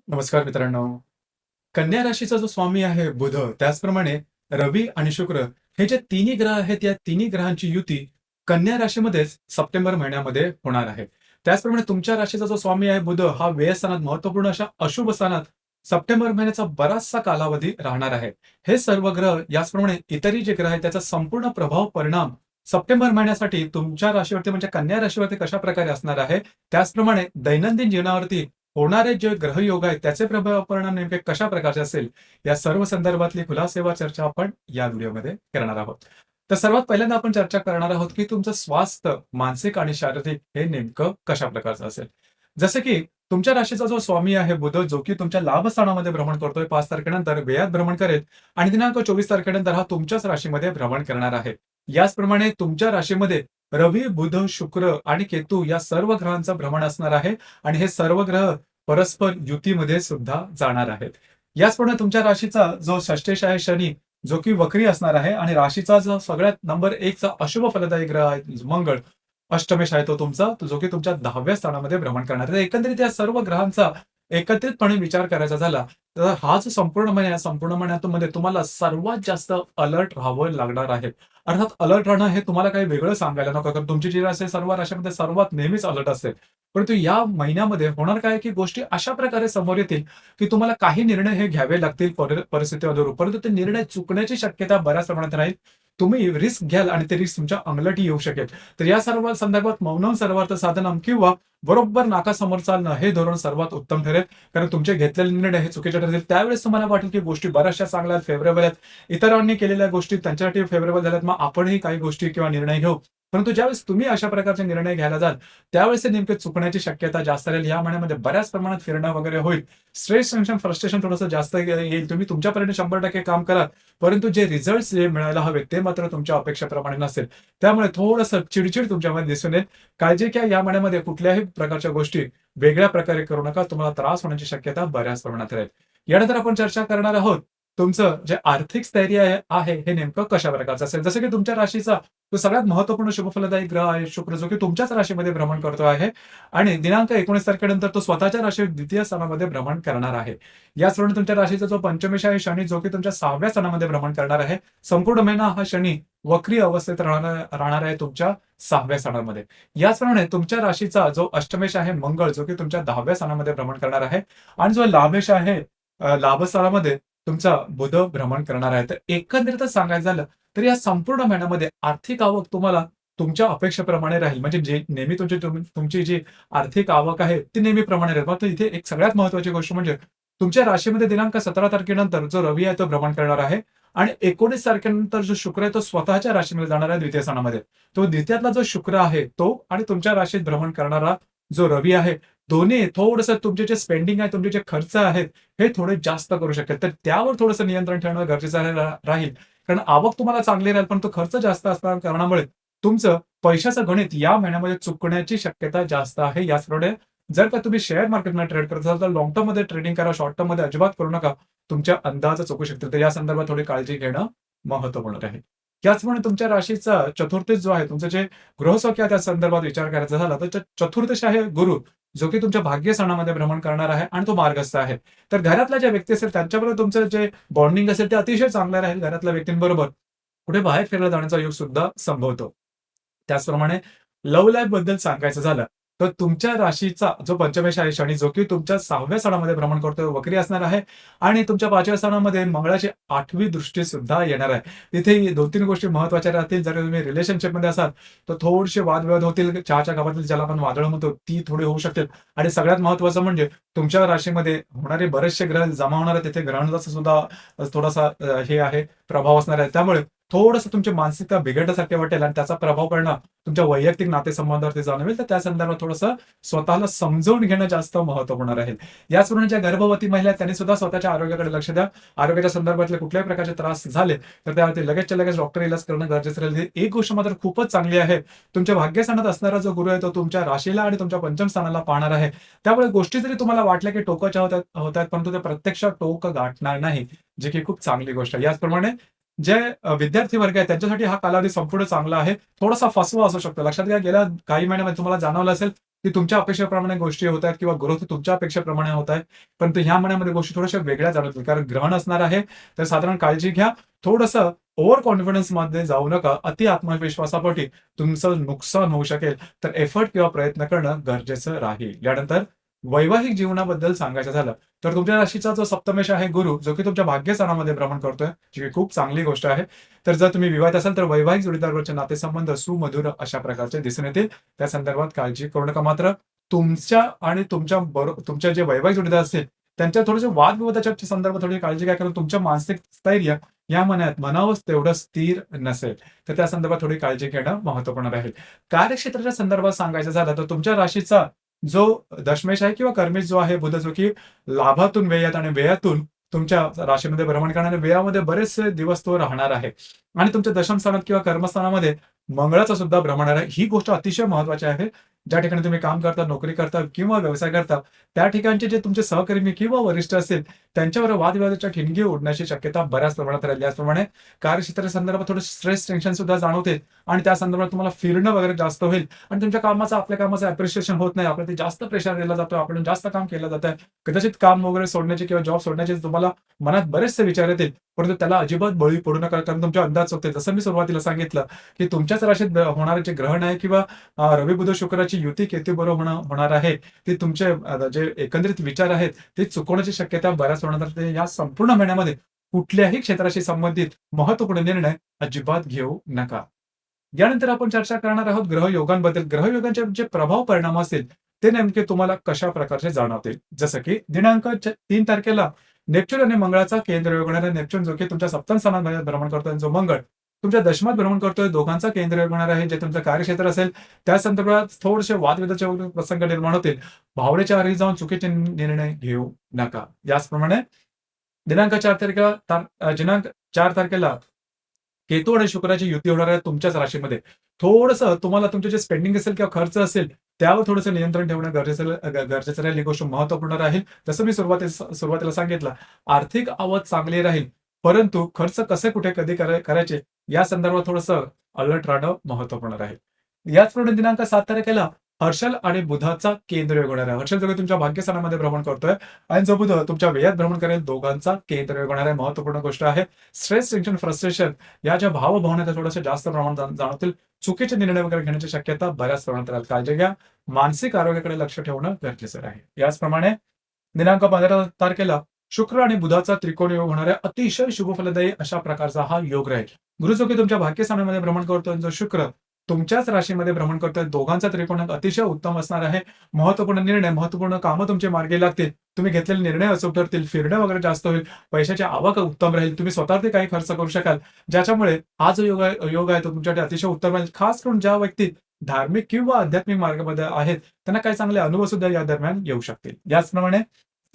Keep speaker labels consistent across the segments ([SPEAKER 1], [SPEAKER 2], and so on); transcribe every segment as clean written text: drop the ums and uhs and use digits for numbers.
[SPEAKER 1] नमस्कार मित्रांनो. कन्या राशीचा जो स्वामी आहे बुध, त्याचप्रमाणे रवी आणि शुक्र हे जे तिन्ही ग्रह आहेत, या तिन्ही ग्रहांची युती कन्या राशीमध्येच सप्टेंबर महिन्यामध्ये होणार आहे. त्याचप्रमाणे तुमच्या राशीचा जो स्वामी आहे बुध, हा व्यय स्थानात महत्त्वपूर्ण अशा अशुभ स्थानात सप्टेंबर महिन्याचा बराचसा कालावधी राहणार आहे. हे सर्व ग्रह याचप्रमाणे इतरही जे ग्रह आहेत त्याचा संपूर्ण प्रभाव परिणाम सप्टेंबर महिन्यासाठी तुमच्या राशीवरती म्हणजे कन्या राशीवरती कशा प्रकारे असणार आहे, त्याचप्रमाणे दैनंदिन जीवनावरती होणारे जे ग्रहयोग आहेत त्याचे प्रभाव परिणाम नेमके कशा प्रकारचे असेल, या सर्व संदर्भातली खुलासेवार चर्चा आपण या व्हिडिओमध्ये करणार आहोत. तर सर्वात पहिल्यांदा आपण चर्चा करणार आहोत की तुमचं स्वास्थ्य मानसिक आणि शारीरिक हे नेमकं कशा प्रकारचं असेल. जसं की तुमच्या राशीचा जो स्वामी आहे बुध, जो की तुमच्या लाभ स्थानामध्ये भ्रमण करतोय, 5 तारखेनंतर व्ययात भ्रमण करेल आणि दिनांक 24 तारखेनंतर हा तुमच्याच राशीमध्ये भ्रमण करणार आहे. याचप्रमाणे तुमच्या राशीमध्ये रवी, बुध, शुक्र आणि केतू या सर्व ग्रहांचं भ्रमण असणार आहे आणि हे सर्व ग्रह परस्पर युतीमध्ये सुद्धा जाणार आहेत. याचप्रमाणे तुमच्या राशीचा जो षष्ठेश आहे शनी, जो की वक्री असणार आहे आणि राशीचा जो सगळ्यात नंबर 1 चा अशुभ फलदायी ग्रह आहे मंगळ, अष्टमेश आहे तो तुमचा, जो की तुमच्या 10व्या स्थानामध्ये भ्रमण करणार आहे. तर एकंदरीत या सर्व ग्रहांचा एकत्रितपणे विचार करायचा झाला, तर हा जो संपूर्ण महिना आहे, या संपूर्ण महिन्यामध्ये तुम्हाला सर्वात जास्त अलर्ट राहावं लागणार आहे. अर्थात अलर्ट राहणं हे तुम्हाला काही वेगळं सांगायला नको, कारण तुमची जी राशी आहे सर्व राशीमध्ये सर्वात नेहमीच अलर्ट असते. परंतु या महिन्यामध्ये होणार काय, की गोष्टी अशा प्रकारे समोर येतील, की तुम्हाला काही निर्णय हे घ्यावे लागतील परिस्थितीवर. परंतु ते निर्णय चुकण्याची शक्यता बऱ्याच प्रमाणात राहील. तुम्ही रिस्क घ्याल आणि ते रिस्क तुमच्या अंगलटी येऊ शकेल. तर या सर्व संदर्भात मौनम सर्वार्थ साधनम किंवा बरोबर नाकासमोर चालणं हे धोरण सर्वात उत्तम ठरेल. कारण तुमचे घेतलेले निर्णय हे चुकीचे ठरतील. त्यावेळेस तुम्हाला वाटेल, की गोष्टी बऱ्याचशा चांगल्या आहेत, फेव्हरेबल आहेत. इतरांनी केलेल्या गोष्टी त्यांच्यासाठी फेव्हरेबल झाल्यात, मग आपणही काही गोष्टी किंवा निर्णय घेऊ. परंतु ज्यावेळेस तुम्ही अशा प्रकारचे निर्णय घ्यायला जाल, त्यावेळेस ते नेमके चुकण्याची शक्यता जास्त राहील. या महिन्यामध्ये बऱ्याच प्रमाणात फिरणं वगैरे होईल. स्ट्रेस, टेन्शन, फ्रस्ट्रेशन थोडंसं जास्त येईल. तुम्ही तुमच्यापर्यंत 100% काम कराल, परंतु जे रिझल्ट्स जे मिळायला हवे ते मात्र तुमच्या अपेक्षेप्रमाणे नसेल. त्यामुळे थोडंसं चिडचिड तुमच्यामध्ये दिसून येईल. काळजी घ्या, या महिन्यामध्ये कुठल्याही प्रकारच्या गोष्टी वेगळ्या प्रकारे करू नका. तुम्हाला त्रास होण्याची शक्यता बऱ्याच प्रमाणात राहील. यानंतर आपण चर्चा करणार आहोत, तुमचं जे आर्थिक स्थैर्य आहे हे नेमकं कशा प्रकारचं असेल. जसं की तुमच्या राशीचा तो सगळ्यात महत्त्वपूर्ण शुभफलदायी ग्रह आहे शुक्र, जो की तुमच्याच राशीमध्ये भ्रमण करतो आहे आणि दिनांक 19 तारखेनंतर तो स्वतःच्या राशीत द्वितीय स्थानामध्ये भ्रमण करणार आहे. याचप्रमाणे तुमच्या राशीचा जो पंचमेश आहे शनी, जो की तुमच्या 6व्या स्थानामध्ये भ्रमण करणार आहे. संपूर्ण महिना हा शनी वक्री अवस्थेत राहणार आहे तुमच्या 6व्या स्थानामध्ये. याचप्रमाणे तुमच्या राशीचा जो अष्टमेश आहे मंगळ, जो की तुमच्या 10व्या स्थानामध्ये भ्रमण करणार आहे आणि जो लाभेश आहे लाभस्थानामध्ये तुमचा बुध भ्रमण करणार आहे. तर एकंदरीतच सांगायचं झालं तर या संपूर्ण महिन्यामध्ये आर्थिक आवक तुम्हाला तुमच्या अपेक्षेप्रमाणे राहील. म्हणजे जे नेहमी तुमची जी आर्थिक आवक आहे ती नेहमीप्रमाणे राहील. मात्र इथे एक सगळ्यात महत्त्वाची गोष्ट म्हणजे तुमच्या राशीमध्ये दिनांक 17 तारखेनंतर जो रवी आहे तो भ्रमण करणार आहे आणि 19 तारखेनंतर जो शुक्र आहे तो स्वतःच्या राशीमध्ये जाणार आहे द्वितीय स्थानामध्ये. तो द्वितीयातला जो शुक्र आहे तो आणि तुमच्या राशीत भ्रमण करणारा जो रवी आहे, दोन्ही थोडंसं तुमचे जे स्पेंडिंग आहे, तुमचे जे खर्च आहेत, हे थोडे जास्त करू शकेल. तर त्यावर थोडंसं नियंत्रण ठेवणं गरजेचं राहील. कारण आवक तुम्हाला चांगली राहील, पण तो खर्च जास्त असणार कारणामुळे तुमचं पैशाचं गणित या महिन्यामध्ये चुकण्याची शक्यता जास्त आहे. याचप्रमाणे जर का तुम्ही शेअर मार्केटमध्ये ट्रेड करत असाल, तर लाँग टर्ममध्ये ट्रेडिंग करा, शॉर्ट टर्ममध्ये अजिबात करू नका. तुमच्या अंदाज चुकू शकतील. तर या संदर्भात थोडी काळजी घेणं महत्त्वपूर्ण राहील. त्याचप्रमाणे तुमच्या राशीचा चतुर्थीस जो आहे, तुमचं जे गृहसौख्य आहे, त्या संदर्भात विचार करायचा झाला, तर चतुर्थीश आहे गुरु, जो की तुमच्या भाग्यस्थानामध्ये भ्रमण करणार आहे आणि तो मार्गस्थ आहे. तर घरातल्या ज्या व्यक्ती असेल त्यांच्याबरोबर तुमचं जे बॉन्डिंग असेल ते अतिशय चांगलं राहील. घरातल्या व्यक्तींबरोबर कुठे बाहेर फिरायला जाण्याचा योग सुद्धा संभवतो. त्याचप्रमाणे लव्ह लाईफ बद्दल सांगायचं झालं, तर तुमच्या राशीचा जो पंचमेश आहे शनी, जो की तुमच्या 6व्या स्थानामध्ये भ्रमण करतोय, वक्री असणार आहे आणि तुमच्या 5व्या स्थानामध्ये मंगळाची 8वी दृष्टी सुद्धा येणार आहे. तिथे 2-3 गोष्टी महत्त्वाच्या राहतील. जर तुम्ही रिलेशनशिपमध्ये असाल, तर थोडेसे वादविवाद होतील. चहाच्या कपातील ज्याला आपण वादळ म्हणतो, ती थोडी होऊ शकतील आणि सगळ्यात महत्त्वाचं म्हणजे तुमच्या राशीमध्ये होणारे बरेचसे ग्रह जमा होणार आहेत. तिथे ग्रहणाचा सुद्धा थोडासा हे आहे, प्रभाव असणार आहे. त्यामुळे थोडंसं तुमची मानसिकता बिघडल्यासारखे वाटेल आणि त्याचा प्रभाव परिणाम तुमच्या वैयक्तिक नातेसंबंधावरती जाणवेल. तर त्या संदर्भात थोडंसं स्वतःला समजून घेणं जास्त महत्त्वपूर्ण राहील. याचप्रमाणे ज्या गर्भवती महिला आहेत त्यांनी सुद्धा स्वतःच्या आरोग्याकडे लक्ष द्या. आरोग्याच्या संदर्भातले कुठल्याही प्रकारचे त्रास झाले तर त्यावरती लगेचच्या लगेच डॉक्टर इलाज करणं गरजेचं राहील. एक गोष्ट मात्र खूपच चांगली आहे. तुमच्या भाग्यस्थानात असणारा जो गुरु आहे तो तुमच्या राशीला आणि तुमच्या पंचम स्थानाला पाहणार आहे. त्यामुळे गोष्टी जरी तुम्हाला वाटल्या की टोकाच्या होत आहेत, परंतु ते प्रत्यक्षात टोक गाठणार नाही, जी की खूप चांगली गोष्ट आहे. याचप्रमाणे जे विद्यार्थी वर्ग आहे त्यांच्यासाठी हा कालावधी संपूर्ण चांगला आहे. थोडासा फसवा असू शकतो. लक्षात घ्या, गेल्या काही महिन्यामध्ये तुम्हाला जाणवलं असेल की तुमच्या अपेक्षेप्रमाणे गोष्टी होत आहेत किंवा ग्रोथ तुमच्या अपेक्षेप्रमाणे होत आहे. परंतु ह्या महिन्यामध्ये गोष्टी थोड्याशा वेगळ्या जाणवतील. कारण ग्रहण असणार आहे, तर साधारण काळजी घ्या. थोडंसं ओव्हर कॉन्फिडन्समध्ये जाऊ नका. अति आत्मविश्वासापोटी तुमचं नुकसान होऊ शकेल. तर एफर्ट किंवा प्रयत्न करणं गरजेचं राहील. यानंतर वैवाहिक जीवनाबद्दल सांगायचं झालं, तर तुमच्या राशीचा जो सप्तमेश आहे गुरु, जो की तुमच्या भाग्यस्थानामध्ये भ्रमण करतोय, जी की खूप चांगली गोष्ट आहे. तर जर तुम्ही विवाहित असाल तर वैवाहिक जोडीदाराबरोबरचे नातेसंबंध सुमधुर अशा प्रकारचे दिसून येतील. त्या संदर्भात काळजी करू नका. मात्र तुमच्या आणि तुमच्या जे वैवाहिक जोडीदार असतील, त्यांच्या थोडेसे वादविवादाच्या संदर्भात थोडी काळजी घ्या. कारण तुमचं मानसिक स्थैर्य या मनावंच तेवढं स्थिर नसेल. तर त्या संदर्भात थोडी काळजी घेणं महत्त्वपूर्ण राहील. कार्यक्षेत्राच्या संदर्भात सांगायचं झालं तर तुमच्या राशीचा जो दशमेश आहे किंवा कर्मेश जो आहे बुध, जो की लाभातून व्ययात आणि व्ययातून तुमच्या राशीमध्ये भ्रमण करणारे, व्ययामध्ये बरेचसे दिवस तो राहणार आहे. आणि तुमच्या दशम स्थानात किंवा कर्मस्थानामध्ये मंगळाचं सुद्धा भ्रमण आहे. ही गोष्ट अतिशय महत्त्वाची आहे. ज्या ठिकाणी तुम्ही काम करता, नोकरी करता किंवा व्यवसाय करता, त्या ठिकाणचे जे तुमचे सहकर्मी किंवा वरिष्ठ असतील, त्यांच्यावर वादविवादाच्या ठिणगी उडण्याची शक्यता बऱ्याच प्रमाणात राहील. याचप्रमाणे कार्यक्षेत्रासंदर्भात थोडं स्ट्रेस, टेन्शन सुद्धा जाणवते आणि त्या संदर्भात तुम्हाला फिरणं वगैरे जास्त होईल आणि तुमच्या आपल्या कामाचं अप्रिशिएशन होत नाही. आपल्याला ते जास्त प्रेशर दिला जातो, आपण जास्त काम केलं जातंय. कदाचित काम वगैरे सोडण्याची किंवा जॉब सोडण्याचे तुम्हाला मनात बरेचसे विचार येतील, परंतु त्याला अजिबात बळी पडू नका. कारण तुमचे अंदाज चुकते. जसं मी सुरुवातीला सांगितलं, की तुमच्याच राशीत होणारे जे ग्रहण आहे किंवा रवी, बुध, शुक्राची युती केतूबरोबर होणार आहे, ते तुमचे जे एकंदरीत विचार आहेत, ते चुकवण्याची शक्यता बऱ्याच प्रमाणात असते. या संपूर्ण महिन्यामध्ये कुठल्याही क्षेत्राशी संबंधित महत्त्वपूर्ण निर्णय अजिबात घेऊ नका. यानंतर आपण चर्चा करणार आहोत ग्रहयोगांबद्दल. ग्रहयोगांचे जे प्रभाव परिणाम असतील, ते नेमके तुम्हाला कशा प्रकारचे जाणवतील. जसं की दिनांक 3 तारखेला नेपच्यून आणि मंगळाचा केंद्र योग होणार आहे. नेपच्यून जो की तुमच्या सप्तम स्थानात भ्रमण करतोय, जो मंगळ तुमच्या दशमात भ्रमण करतोय, दोघांचा केंद्र योग होणार आहे. जे तुमचं कार्यक्षेत्र असेल, त्या संदर्भात थोडेसे वादविवादाचे वगैरे प्रसंग निर्माण होतील. भावनेच्या आहारी जाऊन चुकीचे निर्णय घेऊ नका. याचप्रमाणे दिनांक 4 तारखेला केतू आणि शुक्राची युती होणार आहे तुमच्याच राशीमध्ये. थोडंसं तुम्हाला तुमचे जे स्पेंडिंग असेल किंवा खर्च असेल, त्यावर थोडंसं नियंत्रण ठेवणं गरजेचं राहील. ही गोष्ट महत्त्वपूर्ण राहील. जसं मी सुरुवातीला सांगितलं, आर्थिक आवक चांगली राहील, परंतु खर्च कसे, कुठे, कधी करायचे या संदर्भात थोडंसं अलर्ट राहणं महत्त्वपूर्ण राहील. याचप्रमाणे दिनांक 7 तारखेला हर्षल आणि बुधाचा केंद्र योग होणार आहे. हर्षल जो की तुमच्या भाग्यस्थानामध्ये भ्रमण करतोय आणि जो बुध तुमच्या व्ययात भ्रमण करेल, दोघांचा केंद्र योग होणार आहे. महत्त्वपूर्ण गोष्ट आहे. स्ट्रेस, टेन्शन, फ्रस्ट्रेशन या ज्या भावभावना त्या थोड्याशा जास्त प्रमाणात जाणवतील. चुकीचे निर्णय वगैरे घेण्याची शक्यता बऱ्याच प्रमाणात राहील. काळजी घ्या. मानसिक आरोग्याकडे लक्ष ठेवणं गरजेचं आहे. याचप्रमाणे दिनांक 15 तारखेला शुक्र आणि बुधाचा त्रिकोण योग होणार आहे. अतिशय शुभफलदायी अशा प्रकारचा हा योग राहील. गुरु जो की तुमच्या भाग्यस्थानामध्ये भ्रमण करतोय, जो शुक्र तुमच्याच राशीमध्ये भ्रमण करतोय, दोघांचा त्रिकोण अतिशय उत्तम असणार आहे. महत्त्वपूर्ण निर्णय, महत्त्वपूर्ण कामं तुमची मार्गी लागतील. तुम्ही घेतलेले निर्णय अचूक ठरतील. फिरणं वगैरे जास्त होईल. पैशाची आवक उत्तम राहील. तुम्ही स्वतःवरती काही खर्च करू शकाल. ज्याच्यामुळे हा जो योग आहे तो तुमच्यासाठी अतिशय उत्तम राहील. खास करून ज्या व्यक्ती धार्मिक किंवा आध्यात्मिक मार्गामध्ये आहेत, त्यांना काही चांगले अनुभव सुद्धा या दरम्यान येऊ शकतील. याचप्रमाणे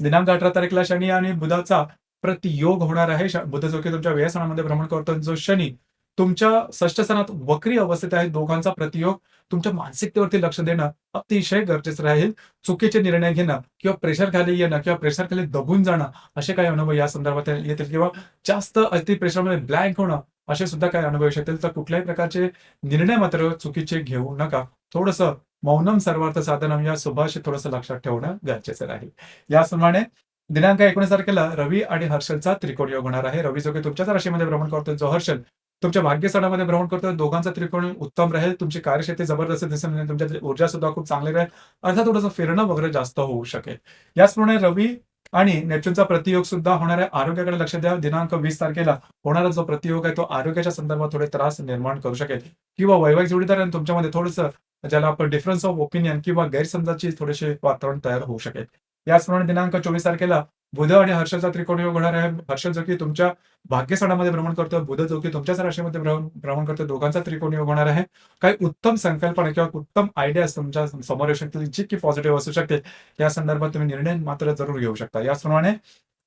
[SPEAKER 1] दिनांक 18 तारखेला शनी आणि बुधाचा प्रतियोग होणार आहे. बुध जो की तुमच्या व्ययस्थानामध्ये भ्रमण करतो, जो शनी तुमच्या षष्ठ स्थानात वक्री अवस्थेत आहे. दोघांचा प्रतियोग तुमच्या मानसिकतेवरती लक्ष देणं अतिशय गरजेचं राहील. चुकीचे निर्णय घेणं किंवा प्रेशर खाली येणं किंवा प्रेशर खाली दबून जाणं, असे काही अनुभव या संदर्भात येतील किंवा जास्त अति प्रेशरमध्ये ब्लँक होणं, असे सुद्धा काही अनुभव येऊ शकतील. तर कुठल्याही प्रकारचे निर्णय मात्र चुकीचे घेऊ नका. थोडंसं मौनम सर्वार्थ साधनम या सुभाषित थोडंसं लक्षात ठेवणं गरजेचं राहील. याचप्रमाणे दिनांक 19 तारखेला रवी आणि हर्षलचा त्रिकोण योग होणार आहे. रवी जो की तुमच्याच राशीमध्ये भ्रमण करतोय, जो हर्षल तुमच्या भाग्यस्थानामध्ये भ्रमण करतोय, दोघांचा त्रिकोण उत्तम राहील. तुमची कार्यक्षेत्र जबरदस्त दिसून येईल. तुमच्यात ऊर्जा सुद्धा खूप चांगली राहील. अर्थात थोडंसं फिरणं वगैरे जास्त होऊ शकेल. याचप्रमाणे रवी आणि नेपच्यूनचा प्रतियोग सुद्धा होणार आहे. आरोग्याकडे लक्ष द्या. दिनांक 20 तारखेला होणारा जो प्रतियोग आहे तो आरोग्याच्या संदर्भात थोडे त्रास निर्माण करू शकेल किंवा वैवाहिक जोडीदार आणि तुमच्यामध्ये थोडंसं, ज्याला आपण डिफरन्स ऑफ ओपिनियन किंवा गैरसमजाची थोडेसे वातावरण तयार होऊ शकेल. याचप्रमाणे दिनांक 24 तारखेला बुध आणि हर्षलचा त्रिकोण योग होणार आहे. हर्षल जो की तुमच्या भाग्यस्थानामध्ये भ्रमण करतोय, बुध जो की तुमच्याच राशीमध्ये भ्रमण करतोय, दोघांचा त्रिकोण योग होणार आहे. काही उत्तम संकल्पना किंवा उत्तम आयडियाज तुमच्या समोर येऊ शकतील, जी की पॉझिटिव्ह असू शकते. या संदर्भात तुम्ही निर्णय मात्र जरूर घेऊ शकता. याचप्रमाणे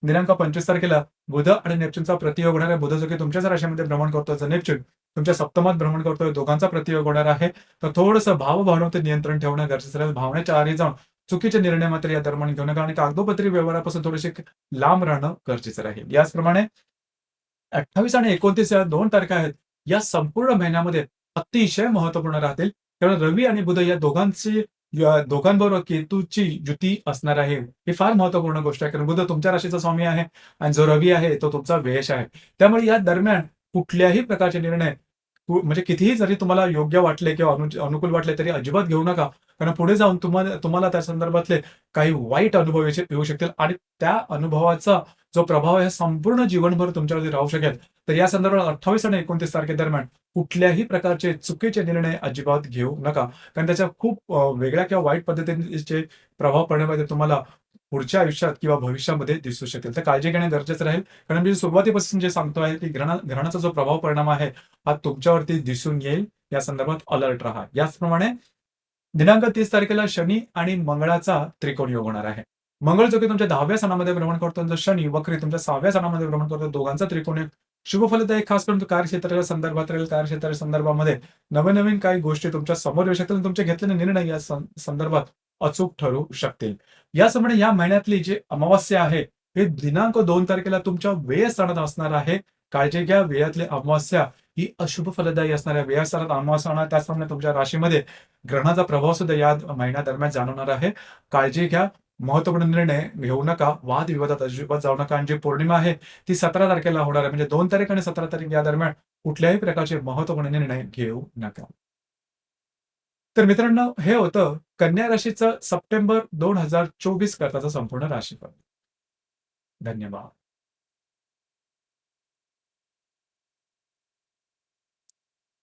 [SPEAKER 1] दिनांक 25 तारखेला बुध आणि नेपच्यूनचा प्रतियोग होणार आहे. बुध जो की तुमच्याच राशीमध्ये भ्रमण करतोय, तर नेपच्यून तुमच्या सप्तमात भ्रमण करतोय, दोघांचा प्रतियोग होणार आहे. तर थोडंसं भावभावनेवरती नियंत्रण ठेवणं गरजेचं राहील. भावनेच्या आहारी जाऊन चुकीचे निर्णय मात्र या दरम्यान घेऊ नका आणि कागदोपत्री व्यवहारापासून थोडेसे लांब राहणं गरजेचं राहील. याचप्रमाणे 28 आणि 29 या 2 तारखा आहेत. या संपूर्ण महिन्यामध्ये अतिशय महत्त्वपूर्ण राहतील. कारण रवी आणि बुध या दोघांची या दोघांबरोबर केतूची युती असणार आहे. ही फार महत्त्वपूर्ण गोष्ट आहे. कारण बुध तुमच्या राशीचा स्वामी आहे आणि जो रवी आहे तो तुमचा व्ययश आहे. त्यामुळे या दरम्यान कुठल्याही प्रकारचे निर्णय म्हणजे कितीही जरी तुम्हाला योग्य वाटले किंवा अनुकूल वाटले तरी अजिबात घेऊ नका. कारण पुढे जाऊन तुम्हाला त्या संदर्भातले काही वाईट अनुभव येऊ शकतील आणि त्या अनुभवाचा जो प्रभाव आहे संपूर्ण जीवनभर तुमच्यावरती राहू शकेल. तर या संदर्भात 28 आणि 29 तारखेदरम्यान कुठल्याही प्रकारचे चुकीचे निर्णय अजिबात घेऊ नका. कारण त्याच्या खूप वेगळ्या किंवा वाईट पद्धतीचे प्रभाव पडण्यामध्ये तुम्हाला पुढच्या आयुष्यात किंवा भविष्यामध्ये दिसू शकेल. तर काळजी घेणे गरजेचं राहील. कारण मी सुरुवातीपासून जे सांगतो आहे, की ग्रहणाचा जो प्रभाव परिणाम आहे, हा तुमच्यावरती दिसून येईल. या संदर्भात अलर्ट राहा. याचप्रमाणे दिनांक 30 तारखेला शनी आणि मंगळाचा त्रिकोण योग होणार आहे. मंगळ जो की तुमच्या 10व्या स्थानामध्ये भ्रमण करतो आणि जो शनी वक्री तुमच्या 6व्या स्थानामध्ये भ्रमण करतो. दोघांचा त्रिकोण योग शुभ फलदायी खास करून कार्यक्षेत्राच्या संदर्भात राहील. कार्यक्षेत्राच्या संदर्भामध्ये नवीन-नवीन काही गोष्टी तुमच्या समोर येऊ शकतील आणि तुमचे घेतलेले निर्णय या संदर्भात अचूक ठरू शकतील. याचप्रमाणे या महिन्यातली जी अमावास्या आहे, हे दिनांक 2 तारखेला तुमच्या व्यय स्थानात असणार आहे. काळजी घ्या, व्ययातली अमावास्या ही अशुभ फलदायी असणार आहे. व्यय स्थानात अमावास्या होणार, त्याचप्रमाणे तुमच्या राशीमध्ये ग्रहणाचा प्रभाव सुद्धा या महिन्यादरम्यान जाणवणार आहे. काळजी घ्या. महत्त्वपूर्ण निर्णय घेऊ नका. वादविवादात अजिबात जाऊ नका आणि जी पौर्णिमा आहे ती 17 तारखेला होणार आहे. म्हणजे 2 तारीख आणि 17 तारीख या दरम्यान कुठल्याही प्रकारचे महत्त्वपूर्ण निर्णय घेऊ नका. तर मित्रांनो, हे होतं कन्या राशीचं सप्टेंबर 2024 करताचं संपूर्ण राशीफळ. धन्यवाद.